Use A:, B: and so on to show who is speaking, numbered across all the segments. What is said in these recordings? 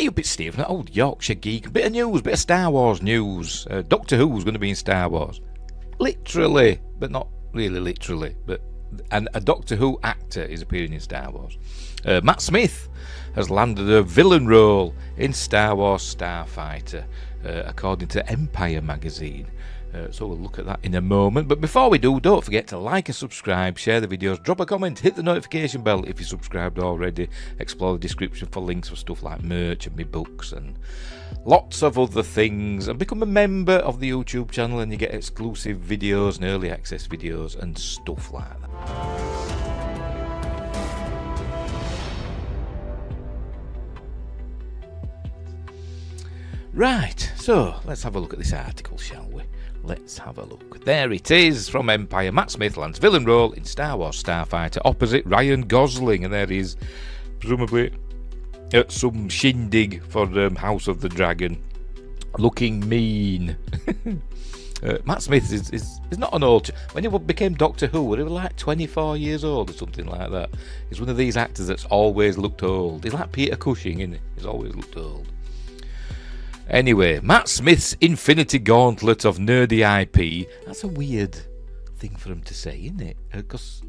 A: Hey up, it's Steve, an old Yorkshire geek. Bit of news, bit of Star Wars news. Doctor Who's going to be in Star Wars. Literally, but not really literally. And a Doctor Who actor is appearing in Star Wars. Matt Smith has landed a villain role in Star Wars Starfighter, according to Empire magazine. So we'll look at that in a moment. But before we do, don't forget to like and subscribe, share the videos, drop a comment, hit the notification bell if you're subscribed already, explore the description for links for stuff like merch and my books and lots of other things, and become a member of the YouTube channel and you get exclusive videos and early access videos and stuff like that. Right, so let's have a look at this article, shall we? Let's have a look. There it is from Empire. Matt Smith lands villain role in Star Wars Starfighter opposite Ryan Gosling, and there he is, presumably at some shindig for House of the Dragon, looking mean. Matt Smith is not an old. When he became Doctor Who, he was like 24 years old or something like that. He's one of these actors that's always looked old. He's like Peter Cushing, isn't he? He's always looked old. Anyway, Matt Smith's Infinity Gauntlet of nerdy IP. That's a weird thing for him to say, isn't it? Because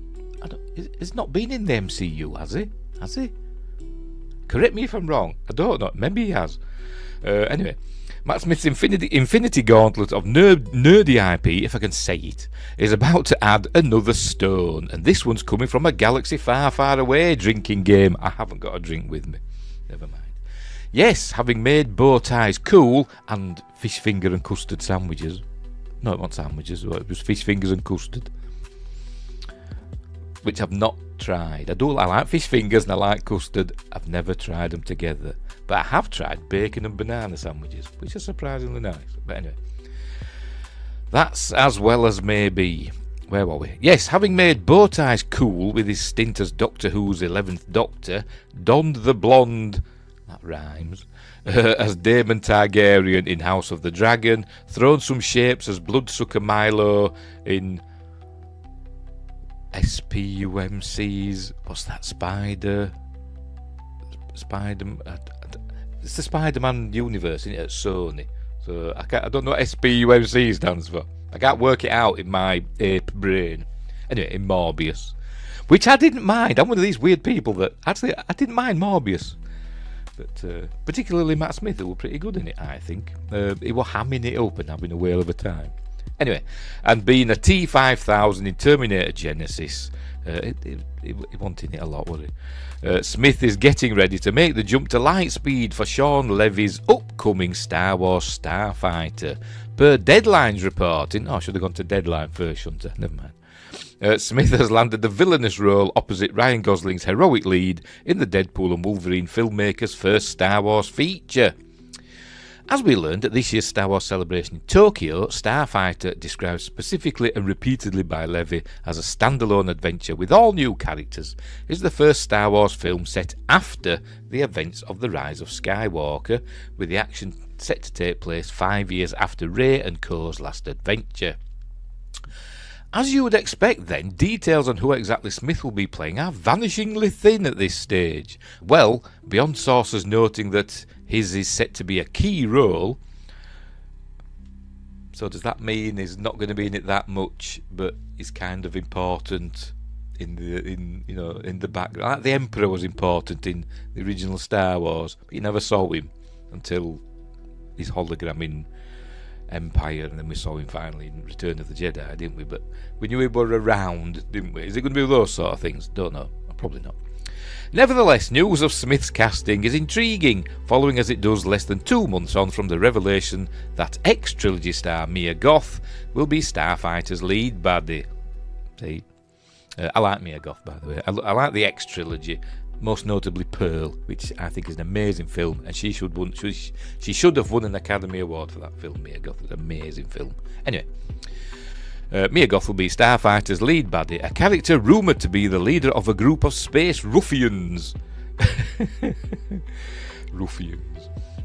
A: he's not been in the MCU, has he? Has he? Correct me if I'm wrong. I don't know. Maybe he has. Anyway, Matt Smith's Infinity Gauntlet of nerdy IP, if I can say it, is about to add another stone. And this one's coming from a galaxy far, far away drinking game. I haven't got a drink with me. Never mind. Yes, having made bow ties cool and fish finger and custard sandwiches. No, not sandwiches, it was fish fingers and custard, which I've not tried. I like fish fingers and I like custard. I've never tried them together, but I have tried bacon and banana sandwiches, which are surprisingly nice. But anyway, that's as well as may be. Where were we? Yes, having made bow ties cool with his stint as Doctor Who's 11th Doctor, donned the blonde... that rhymes, as Daemon Targaryen in House of the Dragon, thrown some shapes as Bloodsucker Milo in SPUMC's, what's that, it's the Spider-Man universe, isn't it, at Sony? So I don't know what SPUMC stands for. I can't work it out in my ape brain. Anyway, in Morbius, which I didn't mind. I'm one of these weird people that actually I didn't mind Morbius. But particularly Matt Smith, who were pretty good in it, I think. He was hamming it up and having a whale of a time. Anyway, and being a T-5000 in Terminator Genesis, he wanted it a lot, wasn't he? Smith is getting ready to make the jump to light speed for Sean Levy's upcoming Star Wars Starfighter. Per Deadline's reporting... Oh, I should have gone to Deadline first, shouldn't I? Never mind. Smith has landed the villainous role opposite Ryan Gosling's heroic lead in the Deadpool and Wolverine filmmaker's first Star Wars feature. As we learned at this year's Star Wars celebration in Tokyo, Starfighter, described specifically and repeatedly by Levy as a standalone adventure with all new characters, is the first Star Wars film set after the events of The Rise of Skywalker, with the action set to take place 5 years after Rey and Co.'s last adventure. As you would expect then, details on who exactly Smith will be playing are vanishingly thin at this stage. Well, beyond sources noting that his is set to be a key role. So does that mean he's not going to be in it that much, but he's kind of important in the background? Like the Emperor was important in the original Star Wars, but you never saw him until his hologram in Empire, and then we saw him finally in Return of the Jedi, didn't we? But we knew he were around, didn't we? Is it going to be those sort of things? Don't know. Probably not. Nevertheless, news of Smith's casting is intriguing, following as it does less than 2 months on from the revelation that ex-trilogy star Mia Goth will be Starfighter's lead baddie. See? I like Mia Goth, by the way. I like the ex-trilogy, most notably Pearl, which I think is an amazing film, and she should have won an Academy Award for that film. Mia Goth is an amazing film. Anyway, Mia Goth will be Starfighter's lead baddie, a character rumoured to be the leader of a group of space ruffians.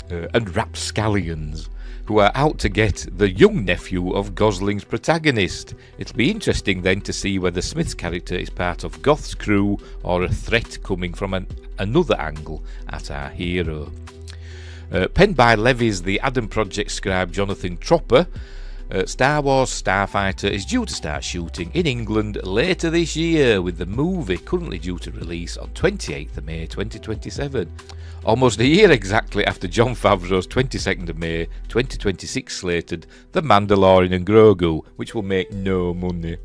A: And rapscallions, who are out to get the young nephew of Gosling's protagonist. It'll be interesting then to see whether Smith's character is part of Goth's crew or a threat coming from another angle at our hero. Penned by Levy's The Adam Project scribe Jonathan Tropper, Star Wars Starfighter is due to start shooting in England later this year, with the movie currently due to release on 28th of May 2027. Almost a year exactly after Jon Favreau's 22nd of May 2026 slated The Mandalorian and Grogu, which will make no money.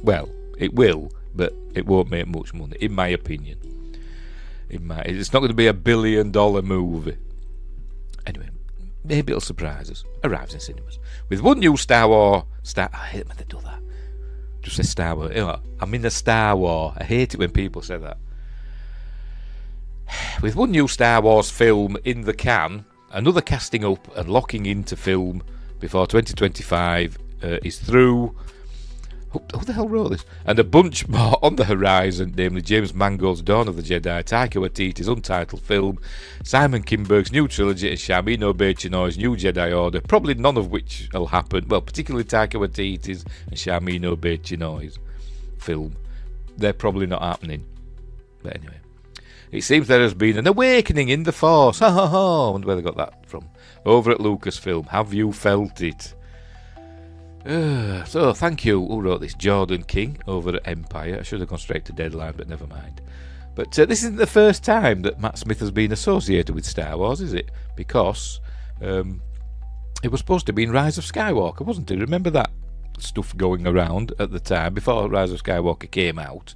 A: Well, it will, but it won't make much money, in my opinion. It's not going to be $1 billion movie. Anyway, maybe it'll surprise us. Arrives in cinemas. With one new Star Wars... I hate when they do that. Just say Star Wars. I'm in a Star War. I hate it when people say that. With one new Star Wars film in the can, another casting up and locking into film before 2025 is through. Who the hell wrote this? And a bunch more on the horizon, namely James Mangold's Dawn of the Jedi, Taika Waititi's untitled film, Simon Kinberg's new trilogy, and Sharmeen Obaid-Chinoy's new Jedi Order, probably none of which will happen. Well, particularly Taika Waititi's and Sharmeen Obaid-Chinoy's film. They're probably not happening. But anyway. It seems there has been an awakening in the Force. Ha ha ha. I wonder where they got that from. Over at Lucasfilm. Have you felt it? So, thank you. Who wrote this? Jordan King over at Empire. I should have gone straight to Deadline, but never mind. But this isn't the first time that Matt Smith has been associated with Star Wars, is it? Because it was supposed to be in Rise of Skywalker, wasn't it? Remember that stuff going around at the time, before Rise of Skywalker came out?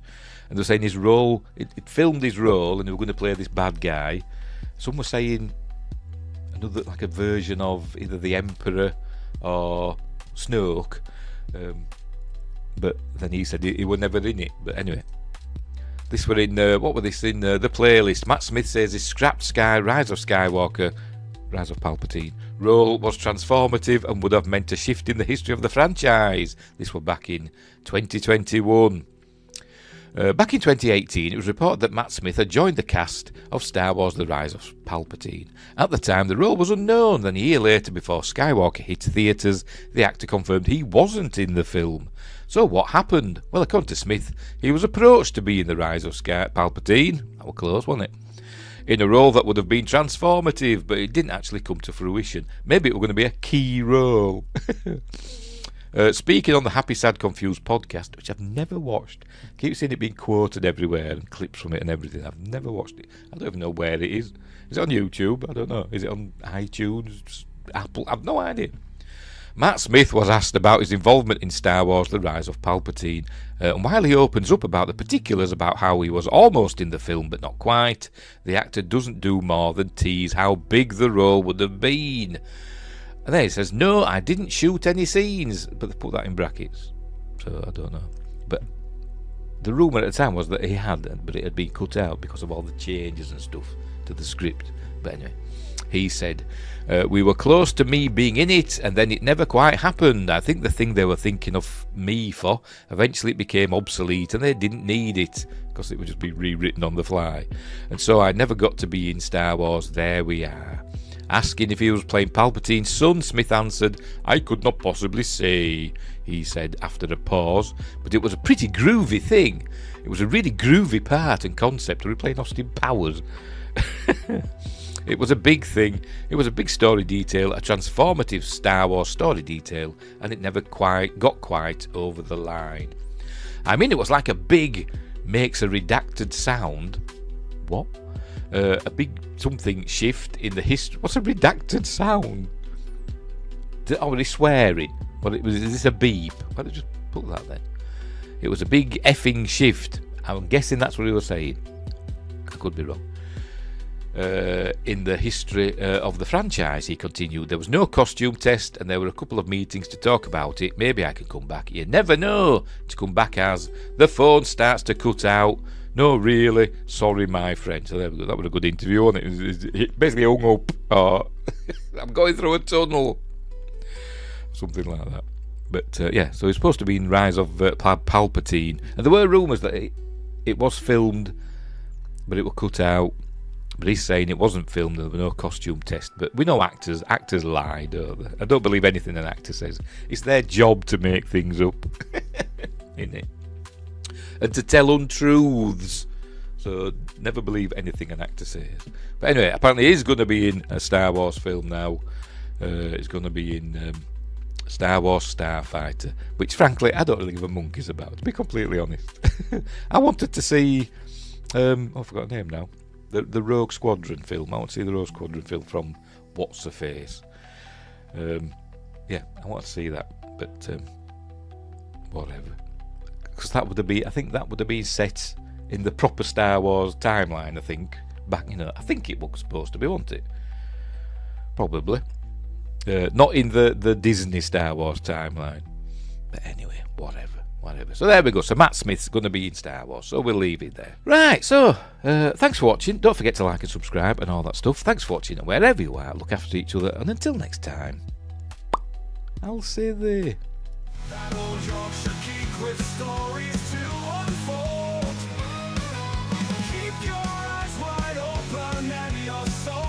A: And they're saying his role, it filmed his role, and they were going to play this bad guy. Some were saying another, like a version of either the Emperor or Snoke, but then he said he were never in it. But anyway, this were in what were this in the playlist? Matt Smith says his scrapped Rise of Skywalker, Rise of Palpatine role was transformative and would have meant a shift in the history of the franchise. This was back in 2021. Back in 2018, it was reported that Matt Smith had joined the cast of Star Wars The Rise of Palpatine. At the time, the role was unknown. Then a year later, before Skywalker hit theatres, the actor confirmed he wasn't in the film. So what happened? Well, according to Smith, he was approached to be in The Rise of Palpatine. That was close, wasn't it? In a role that would have been transformative, but it didn't actually come to fruition. Maybe it was going to be a key role. Speaking on the Happy Sad Confused podcast, which I've never watched. I keep seeing it being quoted everywhere and clips from it and everything. I've never watched it. I don't even know where it is. Is it on YouTube? I don't know. Is it on iTunes? Apple? I've no idea. Matt Smith was asked about his involvement in Star Wars The Rise of Palpatine, and while he opens up about the particulars about how he was almost in the film but not quite, the actor doesn't do more than tease how big the role would have been. And then he says, no, I didn't shoot any scenes. But they put that in brackets. So I don't know. But the rumour at the time was that he had, but it had been cut out because of all the changes and stuff to the script. But anyway, he said, we were close to me being in it, and then it never quite happened. I think the thing they were thinking of me for, eventually it became obsolete, and they didn't need it, because it would just be rewritten on the fly. And so I never got to be in Star Wars. There we are. Asking if he was playing Palpatine's son, Smith answered, I could not possibly say, he said after a pause, but it was a pretty groovy thing. It was a really groovy part and concept. We were playing Austin Powers. It was a big thing. It was a big story detail, a transformative Star Wars story detail, and it never got quite over the line. I mean, it was like a big makes a redacted sound. What? A big something shift in the history. What's a redacted sound? Oh, he's swearing. Well, is this a beep? Why don't you just put that then? It was a big effing shift. I'm guessing that's what he was saying. I could be wrong. In the history of the franchise, he continued. There was no costume test, and there were a couple of meetings to talk about it. Maybe I can come back. You never know. To come back as the phone starts to cut out. No, really, sorry, my friend. So there we go. That was a good interview, wasn't it? He basically hung up. I'm going through a tunnel. Something like that. But yeah, so it's supposed to be in Rise of Palpatine. And there were rumours that it was filmed, but it was cut out. But he's saying it wasn't filmed, there was no costume test. But we know actors lie, don't they? I don't believe anything an actor says. It's their job to make things up. Isn't it? And to tell untruths. So never believe anything an actor says. But anyway, apparently he's going to be in a Star Wars film now. He's going to be in Star Wars Starfighter, which frankly I don't really give a monkey's about, to be completely honest. I wanted to see, I forgot the name now, the Rogue Squadron film. I want to see the Rogue Squadron film from What's Her Face. Yeah, I want to see that, but whatever. Because that would have been, I think that would have been set in the proper Star Wars timeline. I think back, I think it was supposed to be, wasn't it? Probably. Not in the Disney Star Wars timeline. But anyway, whatever. So there we go. So Matt Smith's going to be in Star Wars, so we'll leave it there. Right, so thanks for watching. Don't forget to like and subscribe and all that stuff. Thanks for watching, and wherever you are, look after each other. And until next time, I'll say there.
B: That old Yorkshire geek with stories to unfold. Keep your eyes wide open and your soul